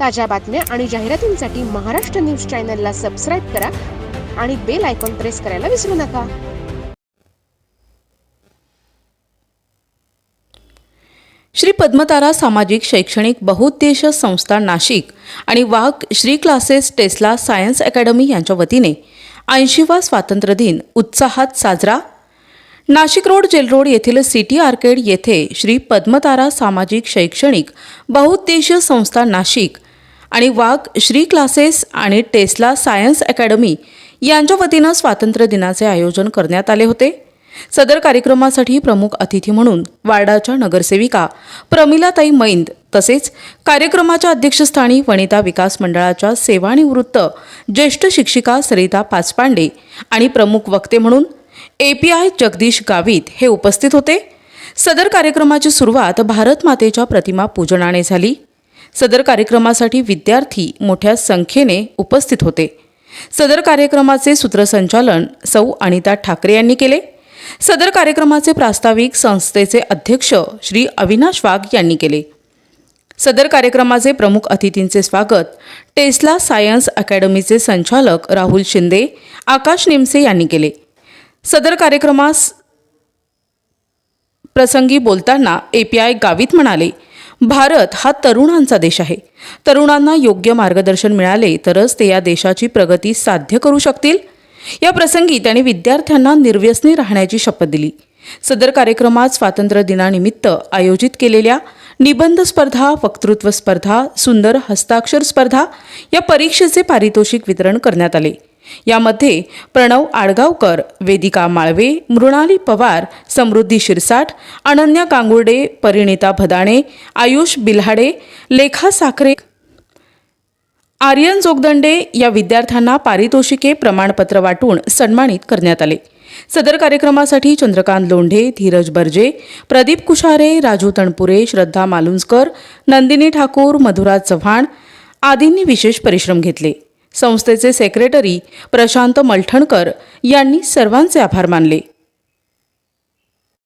ताज्या बातम्या आणि जाहिरातींसाठी महाराष्ट्र न्यूज चॅनलला सबस्क्राईब करा आणि बेल आयकॉन प्रेस करायला विसरू नका। श्री पद्मतारा सामाजिक शैक्षणिक बहुउद्देशीय संस्था नाशिक आणि वाघ श्री क्लासेस टेस्ला सायन्स अकॅडमी यांच्या वतीने 80वा स्वातंत्र्य दिन उत्साहात साजरा। नाशिक रोड जेल रोड येथील सिटी आर्केड येथे श्री पद्मतारा सामाजिक शैक्षणिक बहुउद्देशीय संस्था नाशिक आणि वाघ श्री क्लासेस आणि टेस्ला सायन्स अकॅडमी यांच्या वतीने स्वातंत्र्य दिनाचे आयोजन करण्यात आले होते। सदर कार्यक्रमासाठी प्रमुख अतिथी म्हणून वार्डाच्या नगरसेविका प्रमिलाताई मैंद तसेच कार्यक्रमाच्या अध्यक्षस्थानी वनिता विकास मंडळाच्या सेवानिवृत्त ज्येष्ठ शिक्षिका सरिता पाचपांडे आणि प्रमुख वक्ते म्हणून API जगदीश गावित हे उपस्थित होते। सदर कार्यक्रमाची सुरुवात भारत मातेच्या प्रतिमा पूजनाने झाली। सदर कार्यक्रमासाठी विद्यार्थी मोठ्या संख्येने उपस्थित होते। सदर कार्यक्रमाचे सूत्रसंचालन सौ अनिता ठाकरे यांनी केले। सदर कार्यक्रमाचे प्रास्ताविक संस्थेचे अध्यक्ष श्री अविनाश वाघ यांनी केले। सदर कार्यक्रमाचे प्रमुख अतिथींचे स्वागत टेस्ला सायन्स अकॅडमीचे संचालक राहुल शिंदे, आकाश निमसे यांनी केले। सदर कार्यक्रमास प्रसंगी बोलताना API गावित म्हणाले, भारत हा तरुणांचा देश आहे। तरुणांना योग्य मार्गदर्शन मिळाले तरच ते या देशाची प्रगती साध्य करू शकतील। या प्रसंगी त्यांनी विद्यार्थ्यांना निर्व्यसनी राहण्याची शपथ दिली। सदर कार्यक्रमात स्वातंत्र्य दिनानिमित्त आयोजित केलेल्या निबंध स्पर्धा, वक्तृत्व स्पर्धा, सुंदर हस्ताक्षर स्पर्धा या परीक्षेचे पारितोषिक वितरण करण्यात आले। यामध्ये प्रणव आडगावकर, वेदिका माळवे, मृणाली पवार, समृद्धी शिरसाट, अनन्या गांगुर्डे, परिणिता भदाणे, आयुष बिल्हाडे, लेखा साखरे, आर्यन जोगदंडे या विद्यार्थ्यांना पारितोषिके, प्रमाणपत्र वाटून सन्मानित करण्यात आले। सदर कार्यक्रमासाठी चंद्रकांत लोंढे, धीरज बर्जे, प्रदीप कुशारे, राजू तणपुरे, श्रद्धा मालुंजकर, नंदिनी ठाकूर, मधुरा चव्हाण आदींनी विशेष परिश्रम घेतले। संस्थेचे सेक्रेटरी प्रशांत मलठणकर यांनी सर्वांचे आभार मानले।